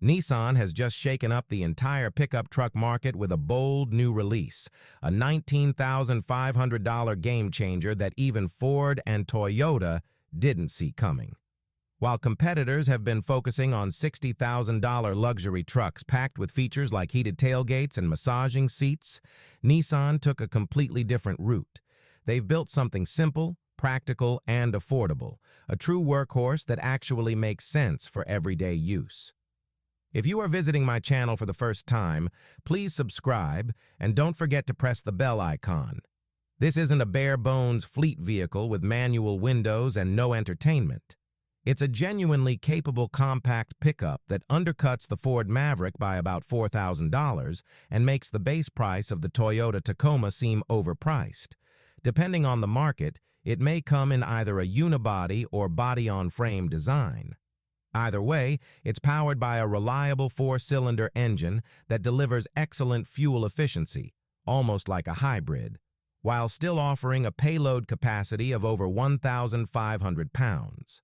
Nissan has just shaken up the entire pickup truck market with a bold new release, a $19,500 game-changer that even Ford and Toyota didn't see coming. While competitors have been focusing on $60,000 luxury trucks packed with features like heated tailgates and massaging seats, Nissan took a completely different route. They've built something simple, practical, and affordable, a true workhorse that actually makes sense for everyday use. If you are visiting my channel for the first time, please subscribe and don't forget to press the bell icon. This isn't a bare-bones fleet vehicle with manual windows and no entertainment. It's a genuinely capable compact pickup that undercuts the Ford Maverick by about $4,000 and makes the base price of the Toyota Tacoma seem overpriced. Depending on the market, it may come in either a unibody or body-on-frame design. Either way, it's powered by a reliable four-cylinder engine that delivers excellent fuel efficiency, almost like a hybrid, while still offering a payload capacity of over 1,500 pounds.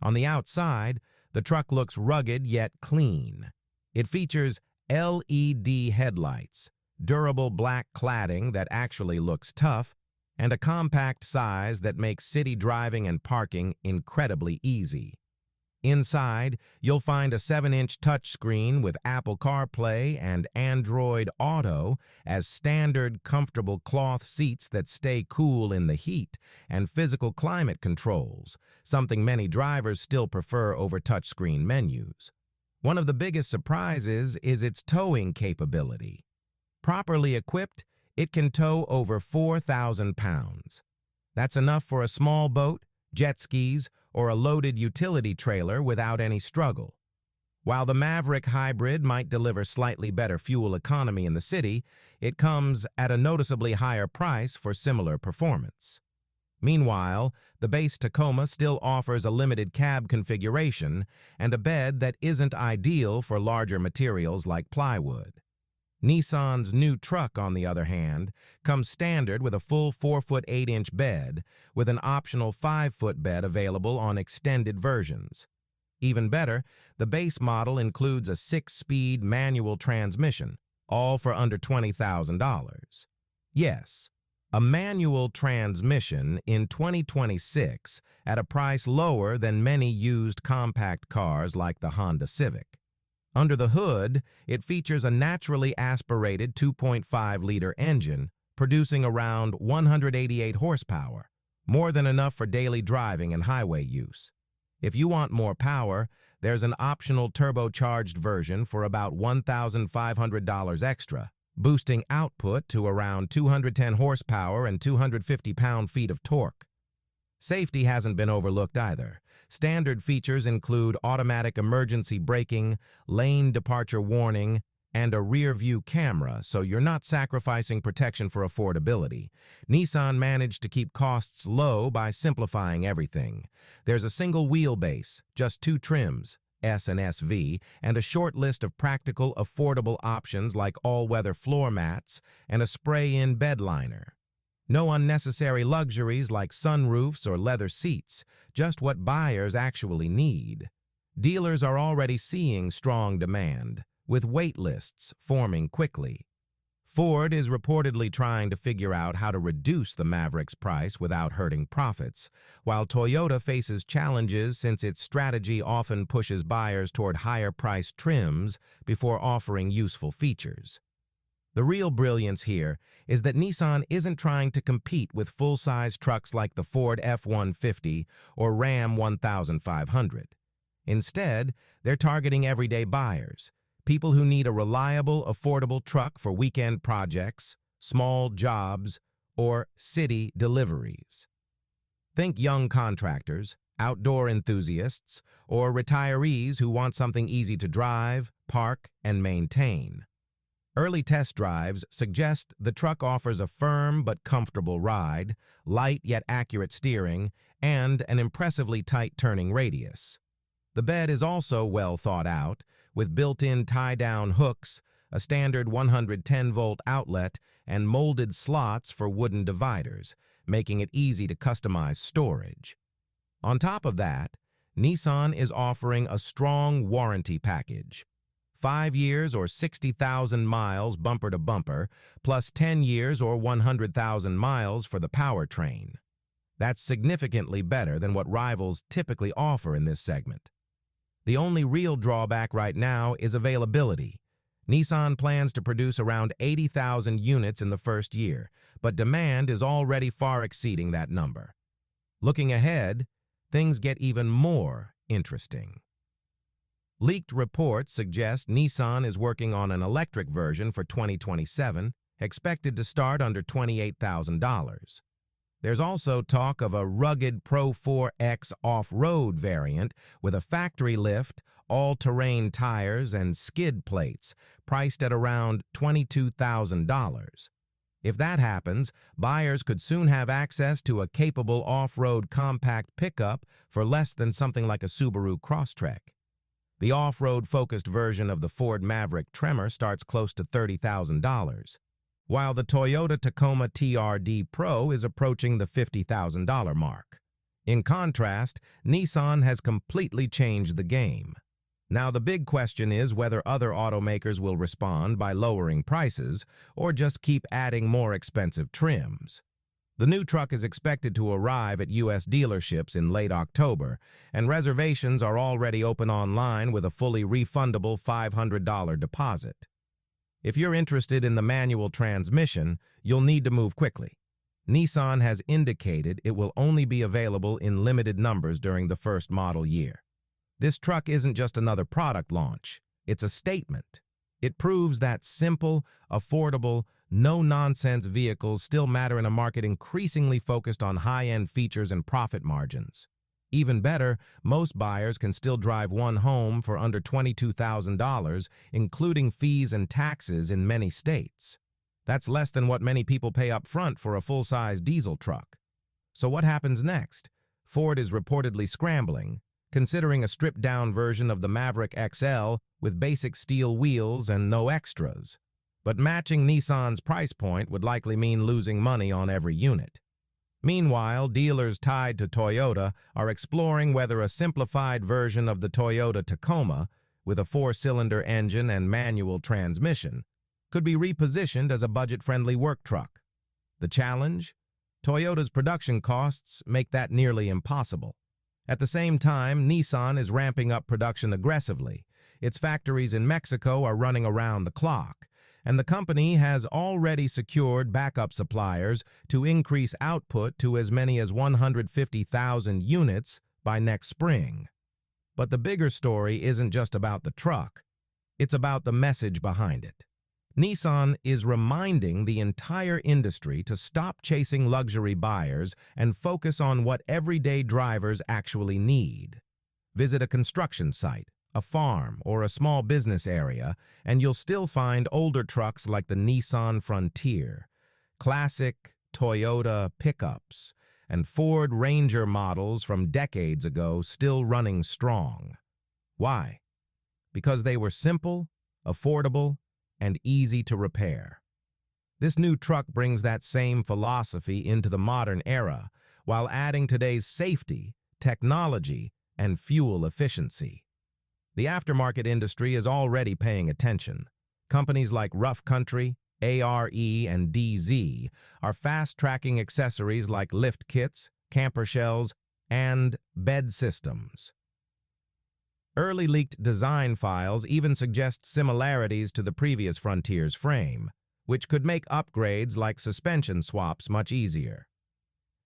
On the outside, the truck looks rugged yet clean. It features LED headlights, durable black cladding that actually looks tough, and a compact size that makes city driving and parking incredibly easy. Inside, you'll find a 7-inch touchscreen with Apple CarPlay and Android Auto as standard, comfortable cloth seats that stay cool in the heat, and physical climate controls, something many drivers still prefer over touchscreen menus. One of the biggest surprises is its towing capability. Properly equipped, it can tow over 4,000 pounds. That's enough for a small boat, jet skis, or a loaded utility trailer without any struggle. While the Maverick Hybrid might deliver slightly better fuel economy in the city, it comes at a noticeably higher price for similar performance. Meanwhile, the base Tacoma still offers a limited cab configuration and a bed that isn't ideal for larger materials like plywood. Nissan's new truck, on the other hand, comes standard with a full 4-foot 8-inch bed, with an optional 5-foot bed available on extended versions. Even better, the base model includes a 6-speed manual transmission, all for under $20,000. Yes, a manual transmission in 2026 at a price lower than many used compact cars like the Honda Civic. Under the hood, it features a naturally aspirated 2.5-liter engine, producing around 188 horsepower, more than enough for daily driving and highway use. If you want more power, there's an optional turbocharged version for about $1,500 extra, boosting output to around 210 horsepower and 250 pound-feet of torque. Safety hasn't been overlooked either. Standard features include automatic emergency braking, lane departure warning, and a rear-view camera, so you're not sacrificing protection for affordability. Nissan managed to keep costs low by simplifying everything. There's a single wheelbase, just 2 trims, S and SV, and a short list of practical, affordable options like all-weather floor mats and a spray-in bed liner. No unnecessary luxuries like sunroofs or leather seats, just what buyers actually need. Dealers are already seeing strong demand, with wait lists forming quickly. Ford is reportedly trying to figure out how to reduce the Maverick's price without hurting profits, while Toyota faces challenges since its strategy often pushes buyers toward higher-priced trims before offering useful features. The real brilliance here is that Nissan isn't trying to compete with full-size trucks like the Ford F-150 or Ram 1500. Instead, they're targeting everyday buyers, people who need a reliable, affordable truck for weekend projects, small jobs, or city deliveries. Think young contractors, outdoor enthusiasts, or retirees who want something easy to drive, park, and maintain. Early test drives suggest the truck offers a firm but comfortable ride, light yet accurate steering, and an impressively tight turning radius. The bed is also well thought out, with built-in tie-down hooks, a standard 110-volt outlet, and molded slots for wooden dividers, making it easy to customize storage. On top of that, Nissan is offering a strong warranty package, 5 years or 60,000 miles bumper to bumper, plus 10 years or 100,000 miles for the powertrain. That's significantly better than what rivals typically offer in this segment. The only real drawback right now is availability. Nissan plans to produce around 80,000 units in the first year, but demand is already far exceeding that number. Looking ahead, things get even more interesting. Leaked reports suggest Nissan is working on an electric version for 2027, expected to start under $28,000. There's also talk of a rugged Pro 4X off-road variant with a factory lift, all-terrain tires, and skid plates, priced at around $22,000. If that happens, buyers could soon have access to a capable off-road compact pickup for less than something like a Subaru Crosstrek. The off-road-focused version of the Ford Maverick Tremor starts close to $30,000, while the Toyota Tacoma TRD Pro is approaching the $50,000 mark. In contrast, Nissan has completely changed the game. Now the big question is whether other automakers will respond by lowering prices or just keep adding more expensive trims. The new truck is expected to arrive at U.S. dealerships in late October, and reservations are already open online with a fully refundable $500 deposit. If you're interested in the manual transmission, you'll need to move quickly. Nissan has indicated it will only be available in limited numbers during the first model year. This truck isn't just another product launch, it's a statement. It proves that simple, affordable, no-nonsense vehicles still matter in a market increasingly focused on high-end features and profit margins. Even better, most buyers can still drive one home for under $22,000, including fees and taxes in many states. That's less than what many people pay up front for a full-size diesel truck. So what happens next? Ford is reportedly scrambling, considering a stripped-down version of the Maverick XL with basic steel wheels and no extras. But matching Nissan's price point would likely mean losing money on every unit. Meanwhile, dealers tied to Toyota are exploring whether a simplified version of the Toyota Tacoma, with a 4-cylinder engine and manual transmission, could be repositioned as a budget-friendly work truck. The challenge? Toyota's production costs make that nearly impossible. At the same time, Nissan is ramping up production aggressively. Its factories in Mexico are running around the clock, and the company has already secured backup suppliers to increase output to as many as 150,000 units by next spring. But the bigger story isn't just about the truck, it's about the message behind it. Nissan is reminding the entire industry to stop chasing luxury buyers and focus on what everyday drivers actually need. Visit a construction site, a farm, or a small business area, and you'll still find older trucks like the Nissan Frontier, classic Toyota pickups, and Ford Ranger models from decades ago still running strong. Why? Because they were simple, affordable, and easy to repair. This new truck brings that same philosophy into the modern era while adding today's safety, technology, and fuel efficiency. The aftermarket industry is already paying attention. Companies like Rough Country, ARE, and DZ are fast-tracking accessories like lift kits, camper shells, and bed systems. Early leaked design files even suggest similarities to the previous Frontier's frame, which could make upgrades like suspension swaps much easier.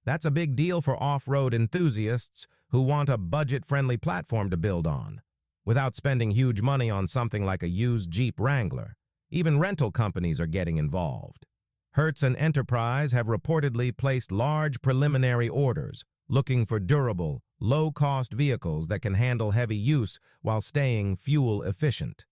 That's a big deal for off-road enthusiasts who want a budget-friendly platform to build on, without spending huge money on something like a used Jeep Wrangler. Even rental companies are getting involved. Hertz and Enterprise have reportedly placed large preliminary orders, looking for durable, low-cost vehicles that can handle heavy use while staying fuel-efficient.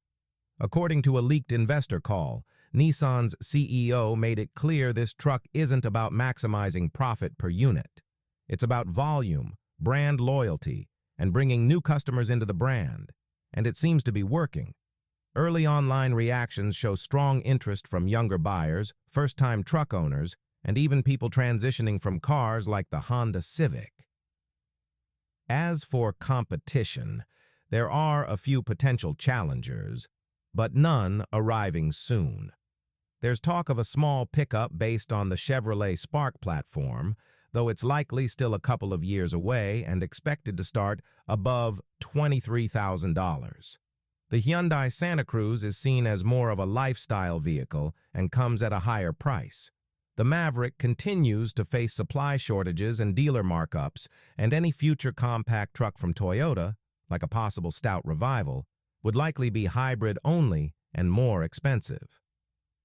According to a leaked investor call, Nissan's CEO made it clear this truck isn't about maximizing profit per unit. It's about volume, brand loyalty, and bringing new customers into the brand. And it seems to be working. Early online reactions show strong interest from younger buyers, first-time truck owners, and even people transitioning from cars like the Honda Civic. As for competition, there are a few potential challengers. but none arriving soon. There's talk of a small pickup based on the Chevrolet Spark platform, though it's likely still a couple of years away and expected to start above $23,000. The Hyundai Santa Cruz is seen as more of a lifestyle vehicle and comes at a higher price. The Maverick continues to face supply shortages and dealer markups, and any future compact truck from Toyota, like a possible stout revival, would likely be hybrid only and more expensive.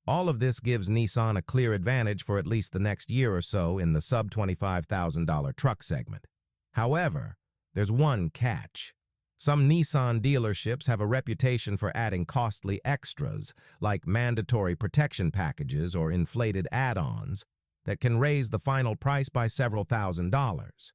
All of this gives Nissan a clear advantage for at least the next year or so in the sub-$25,000 truck segment. However, there's one catch. Some Nissan dealerships have a reputation for adding costly extras, like mandatory protection packages or inflated add-ons, that can raise the final price by several $1,000s.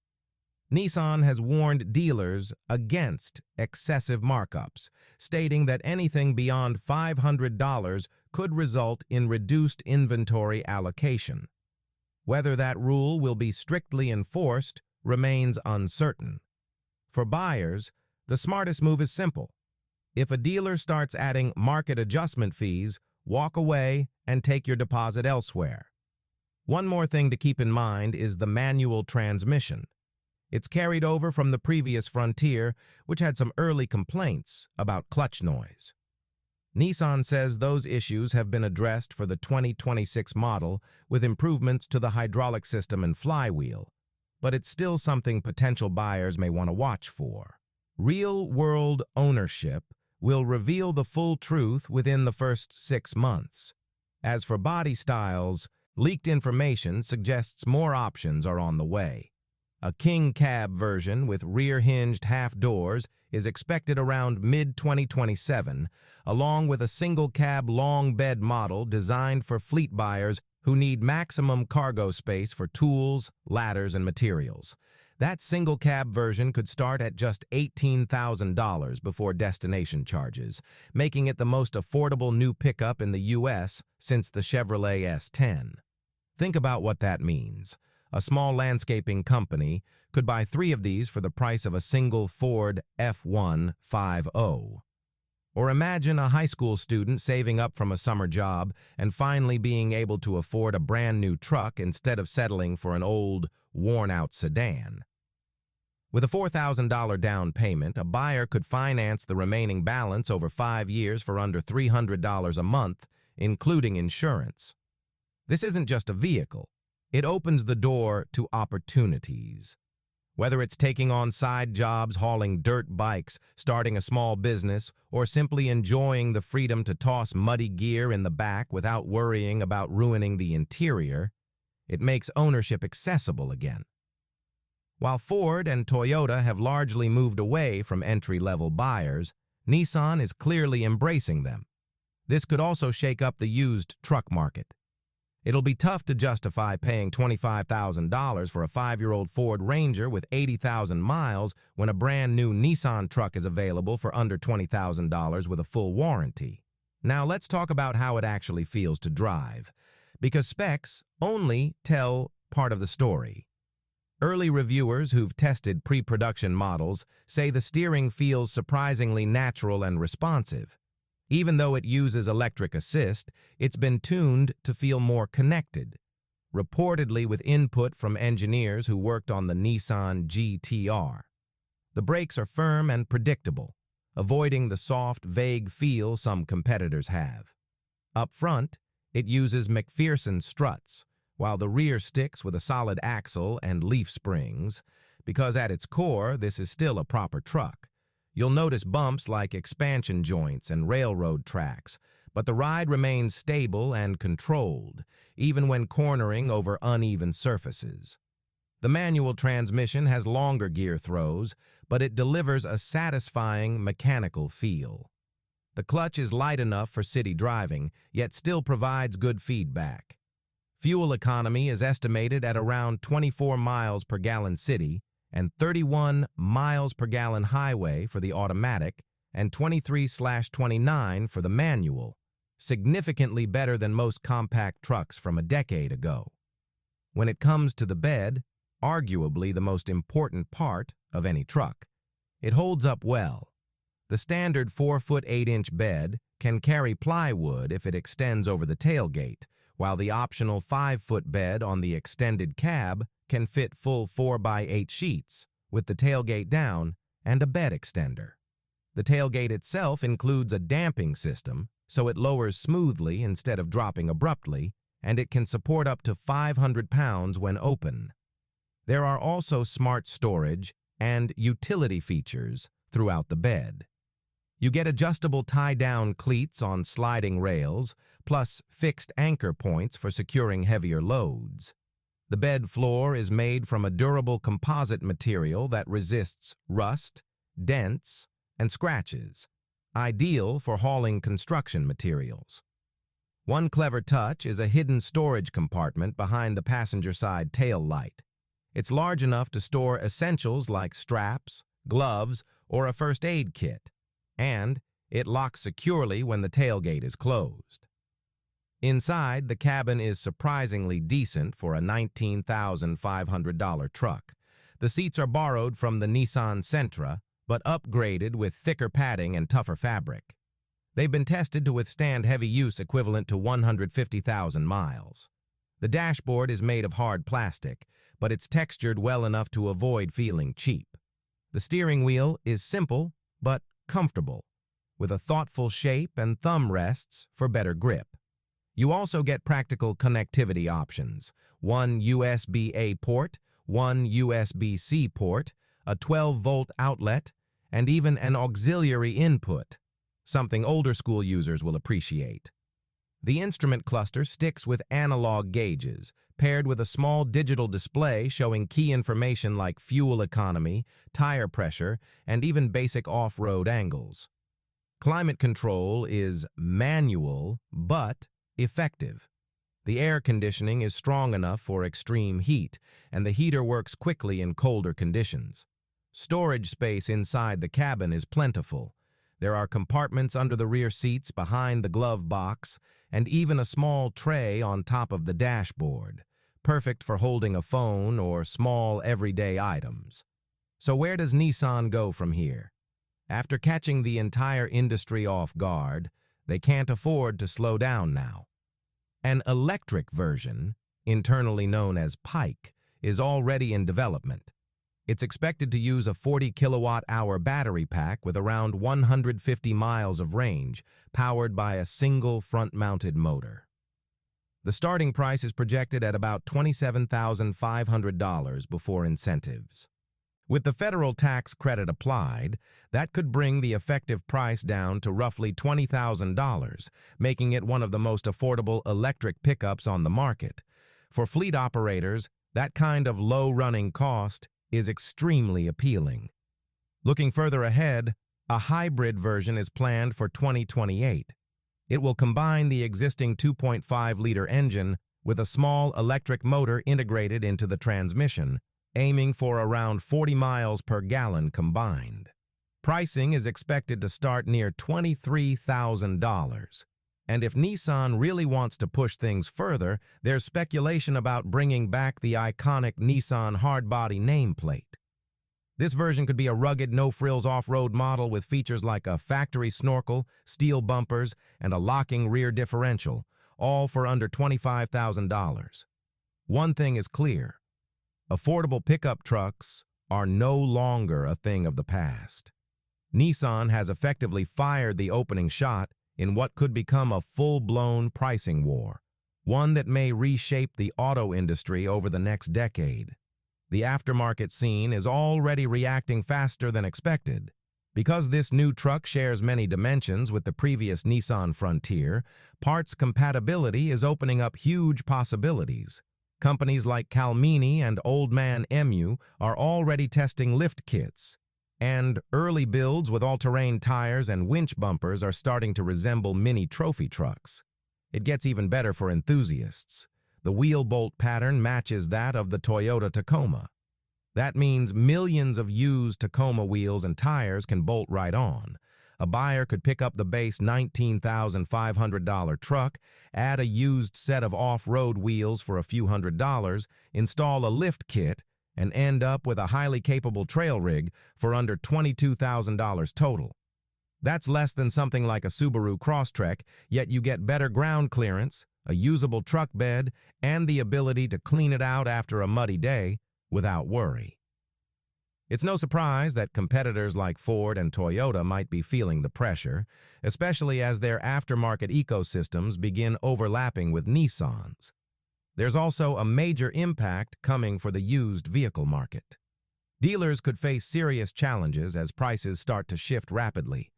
Nissan has warned dealers against excessive markups, stating that anything beyond $500 could result in reduced inventory allocation. Whether that rule will be strictly enforced remains uncertain. For buyers, the smartest move is simple. If a dealer starts adding market adjustment fees, walk away and take your deposit elsewhere. One more thing to keep in mind is the manual transmission. It's carried over from the previous Frontier, which had some early complaints about clutch noise. Nissan says those issues have been addressed for the 2026 model with improvements to the hydraulic system and flywheel, but it's still something potential buyers may want to watch for. Real-world ownership will reveal the full truth within the first 6 months. As for body styles, leaked information suggests more options are on the way. A king cab version with rear-hinged half doors is expected around mid-2027, along with a single-cab long bed model designed for fleet buyers who need maximum cargo space for tools, ladders, and materials. That single-cab version could start at just $18,000 before destination charges, making it the most affordable new pickup in the U.S. since the Chevrolet S10. Think about what that means. A small landscaping company could buy 3 of these for the price of a single Ford F-150. Or imagine a high school student saving up from a summer job and finally being able to afford a brand new truck instead of settling for an old, worn-out sedan. With a $4,000 down payment, a buyer could finance the remaining balance over 5 years for under $300 a month, including insurance. This isn't just a vehicle. It opens the door to opportunities. Whether it's taking on side jobs, hauling dirt bikes, starting a small business, or simply enjoying the freedom to toss muddy gear in the back without worrying about ruining the interior, it makes ownership accessible again. While Ford and Toyota have largely moved away from entry-level buyers, Nissan is clearly embracing them. This could also shake up the used truck market. It'll be tough to justify paying $25,000 for a 5-year-old Ford Ranger with 80,000 miles when a brand new Nissan truck is available for under $20,000 with a full warranty. Now let's talk about how it actually feels to drive, because specs only tell part of the story. Early reviewers who've tested pre-production models say the steering feels surprisingly natural and responsive. Even though it uses electric assist, it's been tuned to feel more connected, reportedly with input from engineers who worked on the Nissan GT-R. The brakes are firm and predictable, avoiding the soft, vague feel some competitors have. Up front, it uses McPherson struts, while the rear sticks with a solid axle and leaf springs, because at its core, this is still a proper truck. You'll notice bumps like expansion joints and railroad tracks, but the ride remains stable and controlled, even when cornering over uneven surfaces. The manual transmission has longer gear throws, but it delivers a satisfying mechanical feel. The clutch is light enough for city driving, yet still provides good feedback. Fuel economy is estimated at around 24 miles per gallon city, and 31 miles per gallon highway for the automatic, and 23/29 for the manual, significantly better than most compact trucks from a decade ago. When it comes to the bed, arguably the most important part of any truck, it holds up well. The standard 4-foot 8-inch bed can carry plywood if it extends over the tailgate, while the optional 5-foot bed on the extended cab can fit full 4x8 sheets, with the tailgate down and a bed extender. The tailgate itself includes a damping system, so it lowers smoothly instead of dropping abruptly, and it can support up to 500 pounds when open. There are also smart storage and utility features throughout the bed. You get adjustable tie-down cleats on sliding rails, plus fixed anchor points for securing heavier loads. The bed floor is made from a durable composite material that resists rust, dents, and scratches, ideal for hauling construction materials. One clever touch is a hidden storage compartment behind the passenger side tail light. It's large enough to store essentials like straps, gloves, or a first aid kit, and it locks securely when the tailgate is closed. Inside, the cabin is surprisingly decent for a $19,500 truck. The seats are borrowed from the Nissan Sentra, but upgraded with thicker padding and tougher fabric. They've been tested to withstand heavy use equivalent to 150,000 miles. The dashboard is made of hard plastic, but it's textured well enough to avoid feeling cheap. The steering wheel is simple but comfortable, with a thoughtful shape and thumb rests for better grip. You also get practical connectivity options: one USB-A port, one USB-C port, a 12-volt outlet, and even an auxiliary input, something older school users will appreciate. The instrument cluster sticks with analog gauges, paired with a small digital display showing key information like fuel economy, tire pressure, and even basic off-road angles. Climate control is manual, but effective. The air conditioning is strong enough for extreme heat, and the heater works quickly in colder conditions. Storage space inside the cabin is plentiful. There are compartments under the rear seats, behind the glove box, and even a small tray on top of the dashboard, perfect for holding a phone or small everyday items. So where does Nissan go from here? After catching the entire industry off guard, they can't afford to slow down now. An electric version, internally known as Pike, is already in development. It's expected to use a 40 kilowatt-hour battery pack with around 150 miles of range, powered by a single front-mounted motor. The starting price is projected at about $27,500 before incentives. With the federal tax credit applied, that could bring the effective price down to roughly $20,000, making it one of the most affordable electric pickups on the market. For fleet operators, that kind of low running cost is extremely appealing. Looking further ahead, a hybrid version is planned for 2028. It will combine the existing 2.5-liter engine with a small electric motor integrated into the transmission, aiming for around 40 miles per gallon combined. Pricing is expected to start near $23,000. And if Nissan really wants to push things further, there's speculation about bringing back the iconic Nissan hardbody nameplate. This version could be a rugged, no-frills off-road model with features like a factory snorkel, steel bumpers, and a locking rear differential, all for under $25,000. One thing is clear: affordable pickup trucks are no longer a thing of the past. Nissan has effectively fired the opening shot in what could become a full-blown pricing war, one that may reshape the auto industry over the next decade. The aftermarket scene is already reacting faster than expected. Because this new truck shares many dimensions with the previous Nissan Frontier, parts compatibility is opening up huge possibilities. Companies like Calmini and Old Man Emu are already testing lift kits, and early builds with all-terrain tires and winch bumpers are starting to resemble mini trophy trucks. It gets even better for enthusiasts. The wheel bolt pattern matches that of the Toyota Tacoma. That means millions of used Tacoma wheels and tires can bolt right on. A buyer could pick up the base $19,500 truck, add a used set of off-road wheels for a few $100s, install a lift kit, and end up with a highly capable trail rig for under $22,000 total. That's less than something like a Subaru Crosstrek, yet you get better ground clearance, a usable truck bed, and the ability to clean it out after a muddy day without worry. It's no surprise that competitors like Ford and Toyota might be feeling the pressure, especially as their aftermarket ecosystems begin overlapping with Nissan's. There's also a major impact coming for the used vehicle market. Dealers could face serious challenges as prices start to shift rapidly.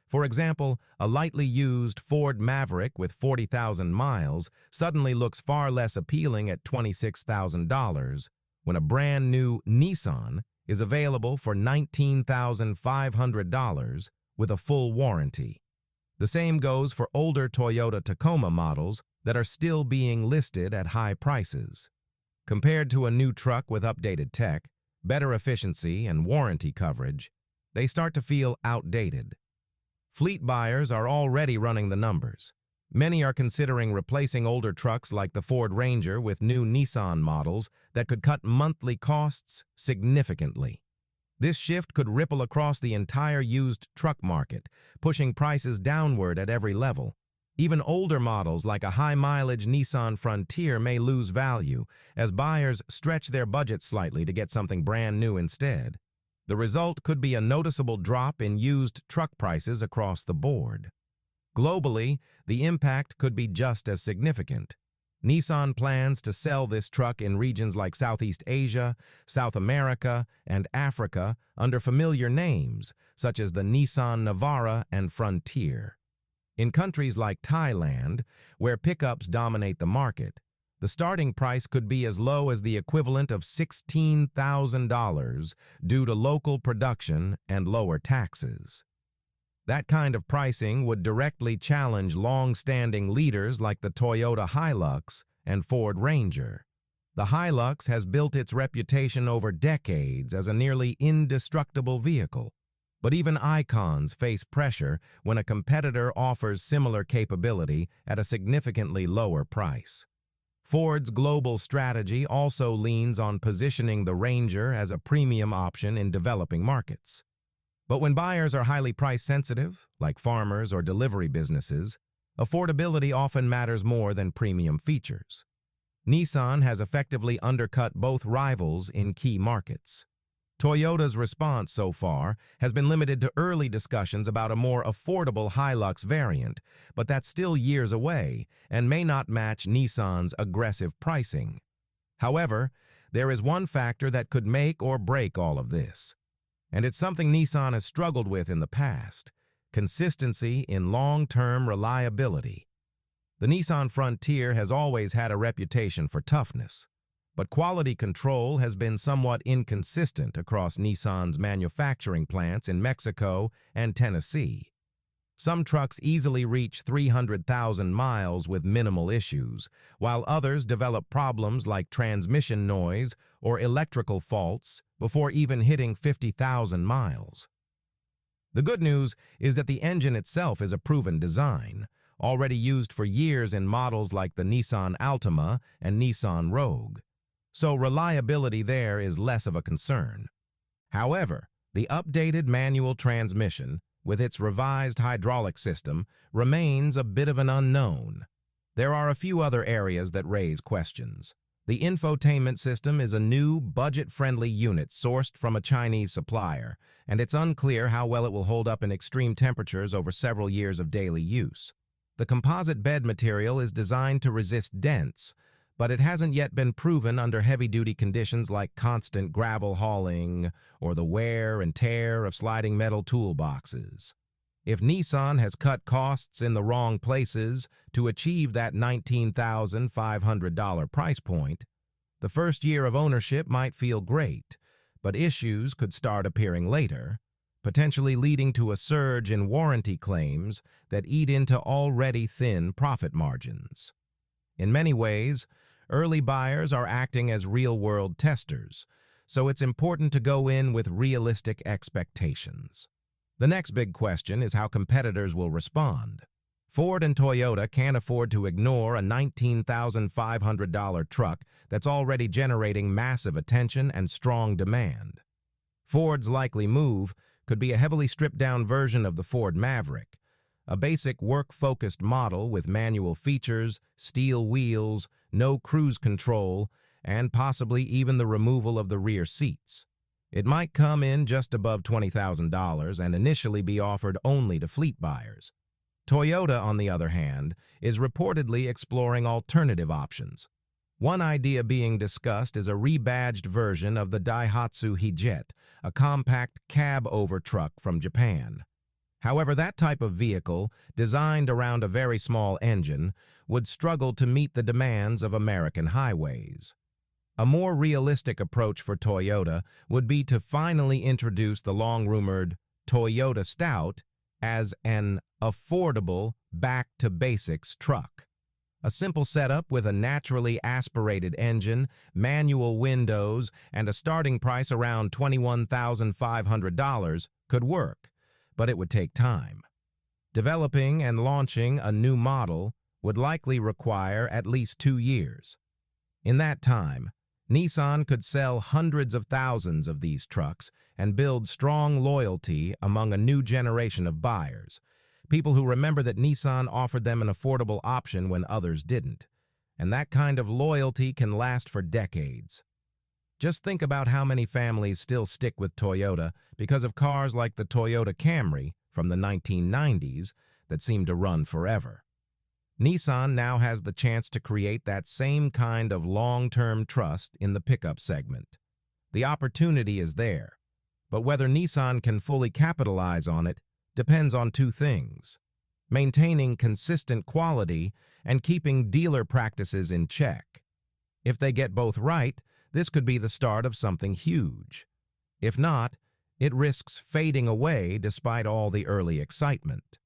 For example, a lightly used Ford Maverick with 40,000 miles suddenly looks far less appealing at $26,000 when a brand new Nissan is available for $19,500 with a full warranty. The same goes for older Toyota Tacoma models that are still being listed at high prices. Compared to a new truck with updated tech, better efficiency, and warranty coverage, they start to feel outdated. Fleet buyers are already running the numbers. Many are considering replacing older trucks like the Ford Ranger with new Nissan models that could cut monthly costs significantly. This shift could ripple across the entire used truck market, pushing prices downward at every level. Even older models like a high-mileage Nissan Frontier may lose value as buyers stretch their budget slightly to get something brand new instead. The result could be a noticeable drop in used truck prices across the board. Globally, the impact could be just as significant. Nissan plans to sell this truck in regions like Southeast Asia, South America, and Africa under familiar names, such as the Nissan Navara and Frontier. In countries like Thailand, where pickups dominate the market, the starting price could be as low as the equivalent of $16,000 due to local production and lower taxes. That kind of pricing would directly challenge long-standing leaders like the Toyota Hilux and Ford Ranger. The Hilux has built its reputation over decades as a nearly indestructible vehicle, but even icons face pressure when a competitor offers similar capability at a significantly lower price. Ford's global strategy also leans on positioning the Ranger as a premium option in developing markets. But when buyers are highly price-sensitive, like farmers or delivery businesses, affordability often matters more than premium features. Nissan has effectively undercut both rivals in key markets. Toyota's response so far has been limited to early discussions about a more affordable Hilux variant, but that's still years away and may not match Nissan's aggressive pricing. However, there is one factor that could make or break all of this, and it's something Nissan has struggled with in the past: consistency in long-term reliability. The Nissan Frontier has always had a reputation for toughness, but quality control has been somewhat inconsistent across Nissan's manufacturing plants in Mexico and Tennessee. Some trucks easily reach 300,000 miles with minimal issues, while others develop problems like transmission noise or electrical faults before even hitting 50,000 miles. The good news is that the engine itself is a proven design, already used for years in models like the Nissan Altima and Nissan Rogue. So reliability there is less of a concern. However, the updated manual transmission, with its revised hydraulic system, remains a bit of an unknown. There are a few other areas that raise questions. The infotainment system is a new, budget-friendly unit sourced from a Chinese supplier, and it's unclear how well it will hold up in extreme temperatures over several years of daily use. The composite bed material is designed to resist dents, but it hasn't yet been proven under heavy-duty conditions like constant gravel hauling or the wear and tear of sliding metal toolboxes. If Nissan has cut costs in the wrong places to achieve that $19,500 price point, the first year of ownership might feel great, but issues could start appearing later, potentially leading to a surge in warranty claims that eat into already thin profit margins. In many ways, early buyers are acting as real-world testers, so it's important to go in with realistic expectations. The next big question is how competitors will respond. Ford and Toyota can't afford to ignore a $19,500 truck that's already generating massive attention and strong demand. Ford's likely move could be a heavily stripped-down version of the Ford Maverick, a basic work-focused model with manual features, steel wheels, no cruise control, and possibly even the removal of the rear seats. It might come in just above $20,000 and initially be offered only to fleet buyers. Toyota, on the other hand, is reportedly exploring alternative options. One idea being discussed is a rebadged version of the Daihatsu Hijet, a compact cab-over truck from Japan. However, that type of vehicle, designed around a very small engine, would struggle to meet the demands of American highways. A more realistic approach for Toyota would be to finally introduce the long-rumored Toyota Stout as an affordable, back-to-basics truck. A simple setup with a naturally aspirated engine, manual windows, and a starting price around $21,500 could work, but it would take time. Developing and launching a new model would likely require at least 2 years. In that time, Nissan could sell hundreds of thousands of these trucks and build strong loyalty among a new generation of buyers, people who remember that Nissan offered them an affordable option when others didn't. And that kind of loyalty can last for decades. Just think about how many families still stick with Toyota because of cars like the Toyota Camry from the 1990s that seem to run forever. Nissan now has the chance to create that same kind of long-term trust in the pickup segment. The opportunity is there, but whether Nissan can fully capitalize on it depends on 2 things: maintaining consistent quality and keeping dealer practices in check. If they get both right, this could be the start of something huge. If not, it risks fading away despite all the early excitement.